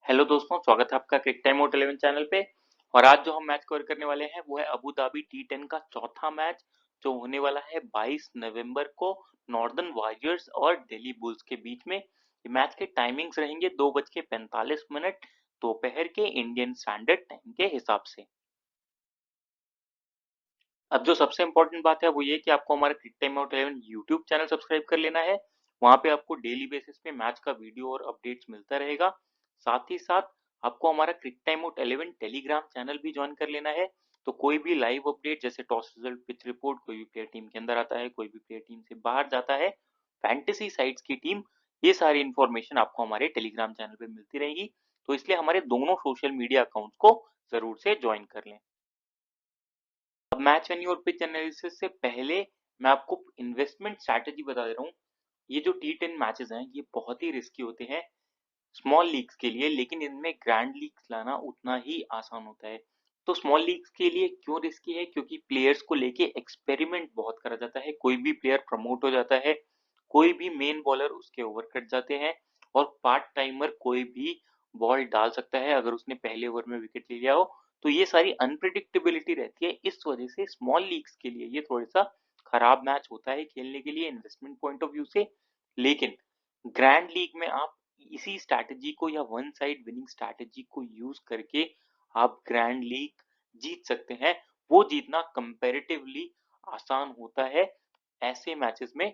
Hello दोस्तों, स्वागत है आपका क्रिक टाइम मोट 11 चैनल पे। और आज जो हम मैच कवर करने वाले हैं वो है अबू धाबी टी10 का चौथा मैच जो होने वाला है 22 नवंबर को नॉर्दर्न वॉरियर्स और दिल्ली बुल्स के बीच में। ये मैच के टाइमिंग्स रहेंगे 2:45 दोपहर के इंडियन स्टैंडर्ड टाइम के हिसाब से। अब जो सबसे इम्पोर्टेंट बात है वो ये कि आपको हमारा cric time out 11 YouTube channel subscribe कर लेना है। वहां पे आपको डेली बेसिस पे मैच का वीडियो और अपडेट्स मिलता रहेगा। साथ ही साथ आपको हमारा cric time out 11 Telegram channel भी ज्वाइन कर लेना है। तो कोई भी लाइव अपडेट जैसे टॉस रिजल्ट, पिच रिपोर्ट, कोई भी प्लेयर टीम के अंदर आता है, कोई भी प्लेयर टीम से बाहर जाता है, फैंटेसी साइट्स की टीम, ये सारी इन्फॉर्मेशन आपको हमारे टेलीग्राम चैनल पे मिलती रहेगी। तो इसलिए हमारे दोनों सोशल मीडिया अकाउंट्स को जरूर से ज्वाइन कर लें। अब मैच वेन्यू और पिच एनालिसिस से पहले मैं आपको इन्वेस्टमेंट स्ट्रैटेजी बता दे रहा हूँ। ये जो टी10 मैचेस हैं ये बहुत ही रिस्की होते हैं स्मॉल लीग्स के लिए, लेकिन इनमें ग्रैंड लीग्स लाना उतना ही आसान होता है। तो स्मॉल लीग्स के लिए क्यों रिस्की है? क्योंकि प्लेयर्स को लेके एक्सपेरिमेंट बहुत करा जाता है। कोई भी प्लेयर प्रमोट हो जाता है, कोई भी मेन बॉलर उसके ओवर कट जाते हैं, और पार्ट टाइमर कोई भी बॉल डाल सकता है अगर उसने पहले ओवर में विकेट ले लिया हो। तो ये सारी अनप्रिडिक्टेबिलिटी रहती है, इस वजह से स्मॉल लीग्स के लिए ये थोड़ा सा खराब मैच होता है खेलने के लिए इन्वेस्टमेंट पॉइंट ऑफ व्यू से। लेकिन ग्रैंड लीग में आप इसी स्ट्रैटेजी को या वन साइड विनिंग स्ट्रैटेजी को यूज करके आप ग्रैंड लीग जीत सकते हैं। वो जीतना कंपैरेटिवली आसान होता है ऐसे मैचेस में।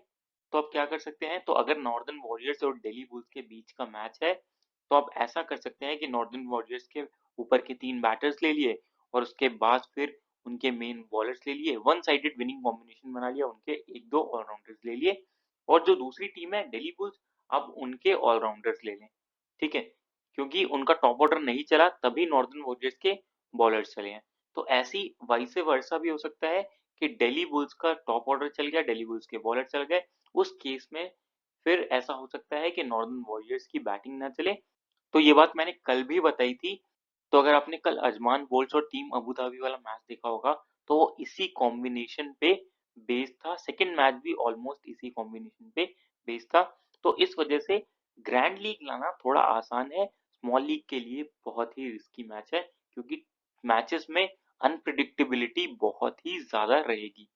तो आप क्या कर सकते हैं, तो अगर नॉर्दर्न वॉरियर्स और दिल्ली बुल्स के बीच का मैच है तो आप ऐसा कर सकते हैं कि नॉर्दर्न वॉरियर्स के ऊपर के 3 बैटर्स ले लिए और उसके बाद फिर उनके मेन बॉलर्स ले लिए, वन साइडेड विनिंग कॉम्बिनेशन बना लिया, उनके एक दो ऑलराउंडर्स ले लिए, और जो दूसरी टीम है दिल्ली बुल्स, अब उनके ऑलराउंडर्स ले लें। ठीक है, क्योंकि उनका टॉप ऑर्डर नहीं चला तभी नॉर्दर्न वॉरियर्स के बॉलर्स चले हैं। तो ऐसी वाइस वर्सा भी हो सकता है कि दिल्ली बुल्स का टॉप ऑर्डर चल गया, दिल्ली बुल्स के बॉलर चल गए, उस केस में फिर ऐसा हो सकता है कि नॉर्दर्न वॉरियर्स की बैटिंग ना चले। तो ये बात मैंने कल भी बताई थी। तो अगर आपने कल अजमान बोल्ट और टीम अबू धाबी वाला मैच देखा होगा तो वो इसी कॉम्बिनेशन पे बेस्ड था। सेकंड मैच भी ऑलमोस्ट इसी कॉम्बिनेशन पे बेस्ड था। तो इस वजह से ग्रैंड लीग लाना थोड़ा आसान है, स्मॉल लीग के लिए बहुत ही रिस्की मैच है, क्योंकि मैचेस में अनप्रिडिक्टेबिलिटी बहुत ही ज्यादा रहेगी।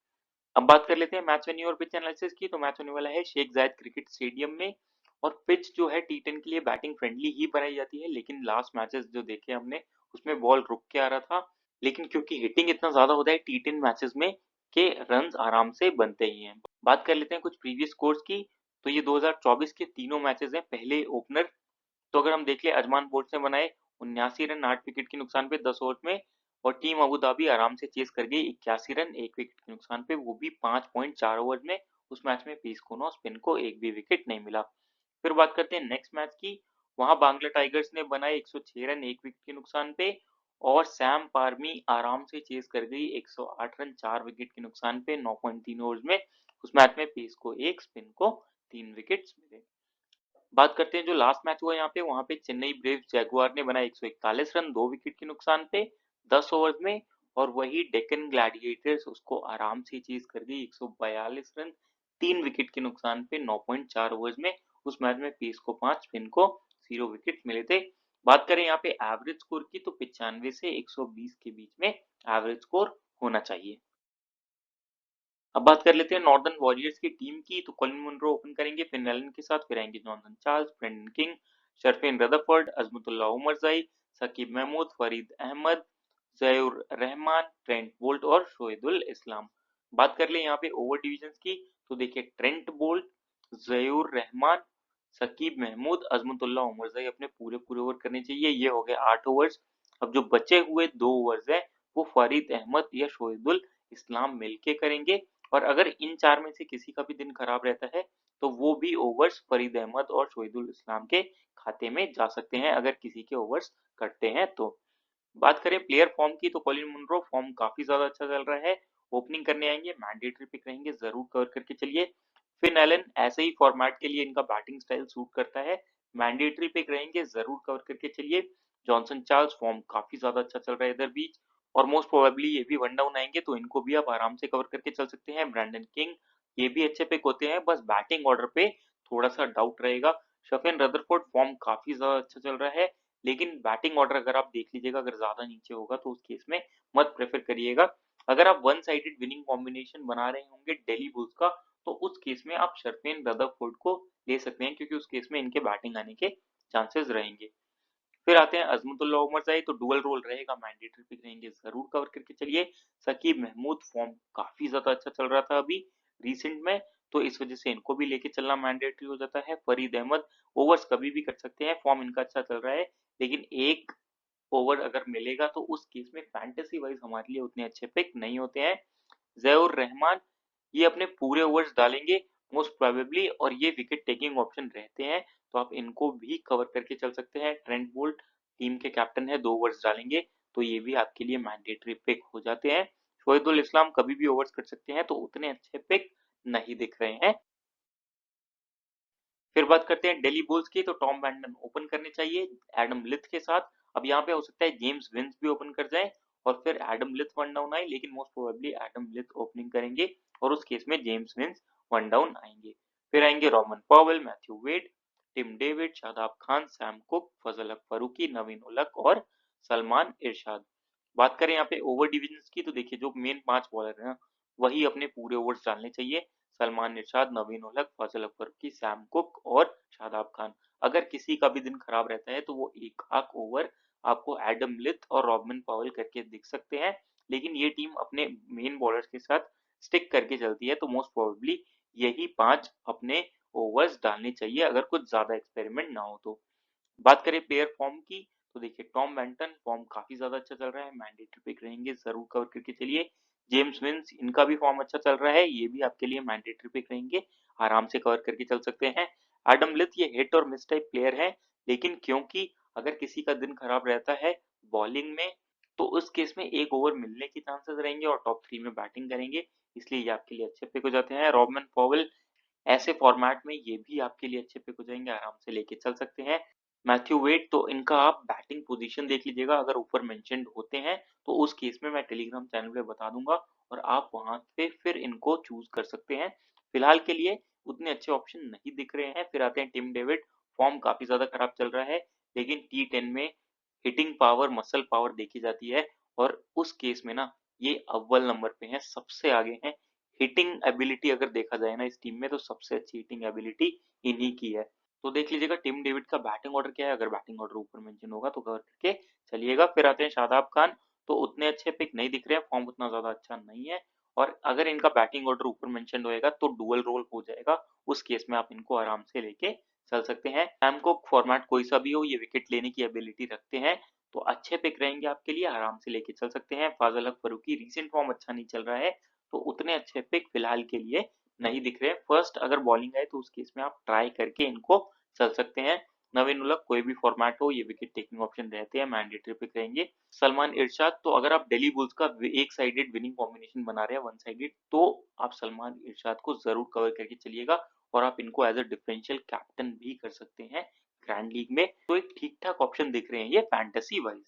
अब बात कर लेते हैं मैच वेन्यू और पिच एनालिसिस की। तो मैच होने वाला है शेख जायद क्रिकेट स्टेडियम में, और पिच जो है टी10 के लिए बैटिंग फ्रेंडली ही बनाई जाती है। लेकिन लास्ट मैचेस जो देखे हमने उसमें बॉल रुक के आ रहा था, लेकिन क्योंकि हिटिंग इतना ज्यादा होता है टी10 मैचेस में के रन्स आराम से बनते ही हैं। बात कर लेते हैं कुछ प्रीवियस स्कोर्स की। तो ये 2024 के तीनों मैचेस हैं। पहले ओपनर तो अगर हम देख ले, अजमान बोल्ट ने बनाए 79 रन 8 विकेट के नुकसान पे 10 ओवर में, और टीम अबू धाबी आराम से चेस कर गई 81 रन 1 विकेट के नुकसान पे, वो भी 5.4 ओवर में। उस मैच में पीस को स्पिन को एक भी विकेट नहीं मिला। फिर बात करते हैं नेक्स्ट मैच की। वहां बांग्ला टाइगर्स ने बनाए 106 रन 1 विकेट के नुकसान पे, और सैम पारमी आराम से चेस कर गई 108 रन 4 विकेट के नुकसान पे 9.3 ओवर्स में। उस मैच में पेस को एक, स्पिन को 3 विकेट्स मिले। बात करते हैं जो लास्ट मैच हुआ यहाँ पे, वहां पे चेन्नई ब्रेव्स जैगुआर ने बनाए 141 रन 2 विकेट के नुकसान पे 10 ओवर्स में, और वही डेक्कन ग्लैडिएटर्स उसको आराम से चेज कर गई 142 रन 3 विकेट के नुकसान पे 9.4 ओवर्स में। उस मैच में पेस को 5, स्पिन को 0 विकेट मिले थे। बात करें यहाँ पे एवरेज स्कोर की, तो 95 से 120 के बीच में एवरेज स्कोर होना चाहिए। अब बात कर लेते हैं नॉर्दर्न वॉरियर्स की टीम की। तो कॉलिन मुनरो ओपन करेंगे फिन एलन के साथ, फिर आएंगे Johnson Charles, Brendon King, Sherfane Rutherford, Azmatullah Omarzai, Saqib Mahmood, Fareed Ahmad, Zahoor Rahman, Trent Boult और शोएदुल इस्लाम। बात कर ले यहाँ पे ओवर डिविजन की। तो देखिए ट्रेंट बोल्ट, जयूर रहमान, सकीब महमूद, अजमतुल्लाह उमरजाई अपने पूरे पूरे ओवर करने चाहिए। ये हो गए 8 ओवर्स। अब जो बचे हुए 2 ओवर्स है वो फरीद अहमद या शोएदुल इस्लाम मिलके करेंगे। और अगर इन चार में से किसी का भी दिन खराब रहता है तो वो भी ओवर्स फरीद अहमद और शोहिदुल इस्लाम के खाते में जा सकते हैं अगर किसी के ओवर्स कटते हैं तो। बात करें प्लेयर फॉर्म की, तो कॉलिन मुनरो फॉर्म काफी ज्यादा अच्छा चल रहा है। ओपनिंग करने आएंगे, मैंडेटरी पिक रहेंगे, जरूर कवर करके चलिए। फिन एलन ऐसे ही फॉर्मेट के लिए इनका बैटिंग स्टाइल सूट करता है, मैंडेटरी पिक रहेंगे, जरूर कवर करके चलिए। जॉनसन चार्ल्स फॉर्म काफी ज्यादा अच्छा चल रहा है इधर बीच, और मोस्ट प्रोबेबली ये भी वन डाउन आएंगे तो इनको भी आप आराम से कवर करके चल सकते हैं। ब्रैंडन किंग, ये भी अच्छे पिक होते हैं, बस बैटिंग ऑर्डर पे थोड़ा सा डाउट रहेगा। शफेन रदरफोर्ड फॉर्म काफी ज्यादा अच्छा चल रहा है, लेकिन बैटिंग ऑर्डर अगर आप देख लीजिएगा, अगर ज़्यादा नीचे होगा तो उस केस में मत प्रेफ़र करिएगा। अगर आप वन साइडेड विनिंग कॉम्बिनेशन बना रहे होंगे दिल्ली बुल्स का, तो उस केस में आप शर्फेन रदरफोर्ड को ले सकते हैं, क्योंकि उस केस में इनके बैटिंग आने के चांसेस रहेंगे। फिर आते हैं अज़मुद्दुल्ला उमरज़ाई, तो डुअल रोल रहेगा, मैंडेटरी पिक रहेंगे, ज़रूर कवर करके चलिए। शकीब महमूद फॉर्म काफ़ी ज़्यादा अच्छा चल रहा था अभी रिसेंट में, तो इस वजह से इनको भी लेके चलना मैंडेटरी हो जाता है। फरीद अहमद ओवर्स कभी भी कर सकते हैं, फॉर्म इनका अच्छा चल रहा है, लेकिन एक ओवर अगर मिलेगा तो उस केस में फैंटेसी वाइज हमारे लिए उतने अच्छे पिक नहीं होते हैं। ज़हीर रहमान, ये अपने पूरे ओवर्स डालेंगे मोस्ट प्रोबेबली, और ये विकेट टेकिंग ऑप्शन रहते हैं, तो आप इनको भी कवर करके चल सकते हैं। ट्रेंट बोल्ट टीम के कैप्टन है, 2 ओवर्स डालेंगे, तो ये भी आपके लिए मैंडेटरी पिक हो जाते हैं। शोएब इस्लाम कभी भी ओवर्स कर सकते हैं, तो उतने अच्छे पिक नहीं दिख रहे हैं। फिर बात करते हैं दिल्ली बुल्स की, तो टॉम बैंटन ओपन करने चाहिए एडम लिथ के साथ। अब यहाँ पे हो सकता है जेम्स विंस भी ओपन कर जाए और फिर एडम लिथ वन डाउन आए, लेकिन मोस्ट प्रोबेबली एडम लिथ ओपनिंग करेंगे और उस केस में जेम्स विंस वन डाउन आएंगे। फिर आएंगे Rovman Powell, Matthew Wade, Tim David, Shadab Khan, Sam Cook, Fazalhaq Farooqi, नवीन उलक और सलमान इरशाद। बात करें यहाँ पे ओवर डिविजन की, तो देखिए जो मेन 5 बॉलर है ना, वही अपने पूरे ओवर्स डालने चाहिए। सलमान इरशाद, नवीन उलक, फजल अकबर की, सैम कुक और शादाब खान। अगर किसी का भी दिन खराब रहता है तो वो एक आध ओवर आपको एडम लिथ और रॉबिन पॉवेल करके दिख सकते हैं, लेकिन ये टीम अपने मेन बॉलर्स के साथ स्टिक करके चलती है, तो मोस्ट प्रोबेबली यही 5 अपने ओवर्स डालने चाहिए अगर कुछ ज्यादा एक्सपेरिमेंट ना हो तो। बात करें प्लेयर फॉर्म की, तो देखिए टॉम बेंटन फॉर्म काफी ज्यादा अच्छा चल रहा है, मैंडेटरी पिक रहेंगे, जरूर कवर करके चलिए। जेम्स विंस, इनका भी फॉर्म अच्छा चल रहा है, ये भी आपके लिए मैंडेटरी पिक रहेंगे, आराम से कवर करके चल सकते हैं। एडम लिथ ये हिट और मिस टाइप प्लेयर है, लेकिन क्योंकि अगर किसी का दिन खराब रहता है बॉलिंग में, तो उस केस में एक ओवर मिलने के चांसेस रहेंगे और टॉप 3 में बैटिंग करेंगे, इसलिए ये आपके लिए अच्छे पिक हो जाते हैं। रॉबिन पॉवेल ऐसे फॉर्मेट में ये भी आपके लिए अच्छे पिक हो जाएंगे, आराम से लेके चल सकते हैं। मैथ्यू वेट, तो इनका आप बैटिंग पोजीशन देख लीजिएगा, अगर ऊपर मेंशन्ड होते हैं तो उस केस में मैं टेलीग्राम चैनल पे बता दूंगा और आप वहां पे फिर इनको चूज कर सकते हैं। फिलहाल के लिए उतने अच्छे ऑप्शन नहीं दिख रहे हैं। फिर आते हैं टिम डेविड, फॉर्म काफी ज्यादा खराब चल रहा है, लेकिन T10 में हिटिंग पावर, मसल पावर देखी जाती है, और उस केस में ना ये अव्वल नंबर पे हैं, सबसे आगे हैं। हिटिंग एबिलिटी अगर देखा जाए ना इस टीम में, तो सबसे अच्छी हिटिंग एबिलिटी इन्हीं की है। तो देख लीजिएगा टिम डेविड का बैटिंग ऑर्डर क्या है, अगर बैटिंग ऑर्डर ऊपर मेंशन होगा तो कवर करके चलिएगा। फिर आते हैं शादाब खान, तो उतने अच्छे पिक नहीं दिख रहे हैं, फॉर्म उतना ज्यादा अच्छा नहीं है, और अगर इनका बैटिंग ऑर्डर ऊपर मेंशन होएगा तो डुअल रोल हो जाएगा, उस केस में आप इनको आराम से लेके चल सकते हैं। सैम को फॉर्मेट कोई सा भी हो, ये विकेट लेने की एबिलिटी रखते हैं, तो अच्छे पिक रहेंगे आपके लिए, आराम से लेके चल सकते हैं। फाजल हक फरूकी, रिसेंट फॉर्म अच्छा नहीं चल रहा है, तो उतने अच्छे पिक फिलहाल के लिए नहीं दिख रहे। फर्स्ट अगर बॉलिंग आए तो उस केस में आप ट्राई करके इनको चल सकते हैं। नवीन उलक कोई भी फॉर्मेट हो, ये विकेट टेकिंग ऑप्शन रहते हैं, मैंडेटरी पिक रहेंगे। सलमान इरशाद, तो अगर आप दिल्ली बुल्स का एक साइडेड विनिंग कॉम्बिनेशन बना रहे हैं, वन साइडेड, तो आप सलमान इरशाद को जरूर कवर करके चलिएगा, और आप इनको एज अ डिफरेंशियल कैप्टन भी कर सकते हैं ग्रैंड लीग में, तो एक ठीक ठाक ऑप्शन दिख रहे हैं ये फैंटेसी वाइज।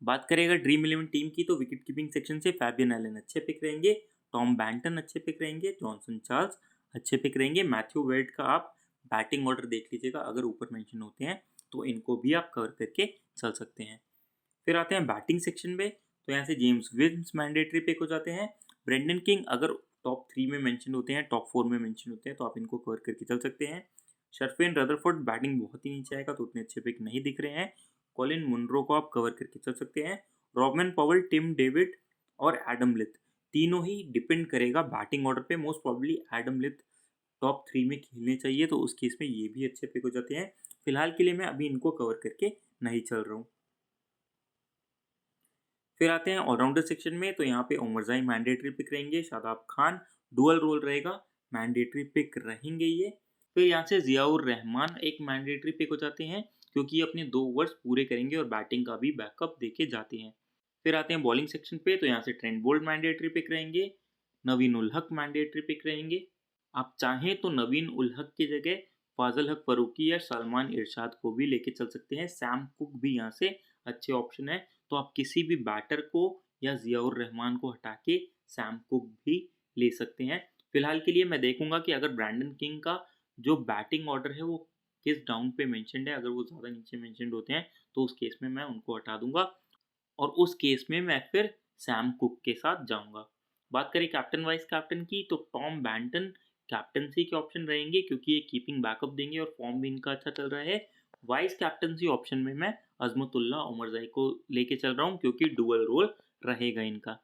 बात करें अगर ड्रीम इलेवन टीम की, तो विकेट कीपिंग सेक्शन से फैबियन एलन अच्छे पिक रहेंगे, टॉम बैंटन अच्छे पिक रहेंगे, जॉनसन चार्ल्स अच्छे पिक रहेंगे। मैथ्यू वेड का आप बैटिंग ऑर्डर देख लीजिएगा, अगर ऊपर मेंशन होते हैं तो इनको भी आप कवर करके चल सकते हैं। फिर आते हैं बैटिंग सेक्शन में, तो यहाँ से जेम्स विंस मैंडेटरी पिक हो जाते हैं। ब्रेंडन किंग अगर टॉप 3 में मेंशन होते हैं, टॉप 4 में मेंशन होते हैं, तो आप इनको कवर करके चल सकते हैं। शर्फेन रदरफोर्ड बैटिंग बहुत ही नीचे आएगा, तो उतने अच्छे पिक नहीं दिख रहे हैं, कॉलिन मुनरो को आप कवर करके चल सकते हैं। रॉबिन पॉवेल, टिम डेविड और एडम लिथ, तीनों ही डिपेंड करेगा बैटिंग ऑर्डर पे, मोस्ट प्रॉब्ली एडम लिथ टॉप 3 में खेलने चाहिए, तो उस केस में ये भी अच्छे पिक हो जाते हैं। फिलहाल के लिए मैं अभी इनको कवर करके नहीं चल रहा हूँ। फिर आते हैं ऑलराउंडर सेक्शन में, तो यहाँ पे उमरजाई मैंडेटरी पिक रहेंगे, शादाब खान डुअल रोल रहेगा, मैंडेटरी पिक रहेंगे ये। फिर यहाँ से जियाउर रहमान एक मैंडेटरी पिक हो जाते हैं, क्योंकि ये अपने 2 ओवर्स पूरे करेंगे और बैटिंग का भी बैकअप देके जाते हैं। फिर आते हैं बॉलिंग सेक्शन पे, तो यहाँ से ट्रेंट बोल्ट मैंडेटरी पिक रहेंगे, नवीन उल हक मैंडेटरी पिक रहेंगे। आप चाहें तो नवीन उल हक की जगह फाजल हक फरूकी या सलमान इरशाद को भी लेके चल सकते हैं, सैम कुक भी यहाँ से अच्छे ऑप्शन है, तो आप किसी भी बैटर को या जियाउर रहमान को हटा के सैम कुक भी ले सकते हैं। फिलहाल के लिए मैं देखूंगा कि अगर ब्रैंडन किंग का जो बैटिंग ऑर्डर है वो किस डाउन पे मेंशन्ड है, अगर वो ज़्यादा नीचे मेंशन्ड होते हैं तो उस केस में मैं उनको हटा दूँगा और उस केस में मैं फिर सैम कुक के साथ जाऊँगा। बात करें कैप्टन वाइस कैप्टन की, तो टॉम बैंटन कैप्टेंसी के ऑप्शन रहेंगे क्योंकि ये कीपिंग बैकअप देंगे और फॉर्म भी इनका अच्छा चल रहा है। वाइस कैप्टेंसी ऑप्शन में मैं अज़मतुल्लाह उमरज़ई को लेके चल रहा हूँ क्योंकि डुअल रोल रहेगा इनका।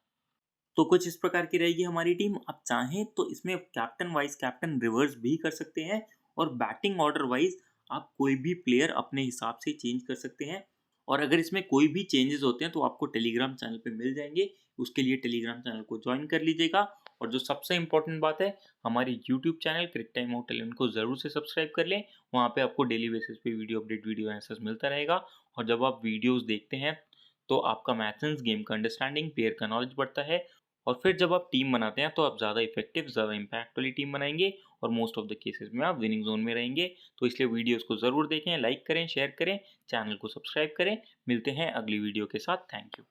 तो कुछ इस प्रकार की रहेगी हमारी टीम। आप चाहें तो इसमें कैप्टन वाइस कैप्टन रिवर्स भी कर सकते हैं और बैटिंग ऑर्डर वाइज आप कोई भी प्लेयर अपने हिसाब से चेंज कर सकते हैं। और अगर इसमें कोई भी चेंजेस होते हैं तो आपको टेलीग्राम चैनल पे मिल जाएंगे, उसके लिए टेलीग्राम चैनल को ज्वाइन कर लीजिएगा। और जो सबसे इम्पोर्टेंट बात है, हमारी यूट्यूब चैनल क्रिक टाइम आउट 11 को ज़रूर से सब्सक्राइब कर लें। वहाँ पे आपको डेली बेसिस पे वीडियो अपडेट, वीडियो आंसर्स मिलता रहेगा। और जब आप वीडियोस देखते हैं तो आपका मैथ्स, गेम का अंडरस्टैंडिंग, प्लेयर का नॉलेज बढ़ता है। और फिर जब आप टीम बनाते हैं तो आप ज़्यादा इफेक्टिव, ज़्यादा इम्पैक्ट वाली टीम बनाएंगे और मोस्ट ऑफ द केसेस में आप विनिंग जोन में रहेंगे। तो इसलिए वीडियोस को ज़रूर देखें, लाइक करें, शेयर करें, चैनल को सब्सक्राइब करें। मिलते हैं अगली वीडियो के साथ। Thank you.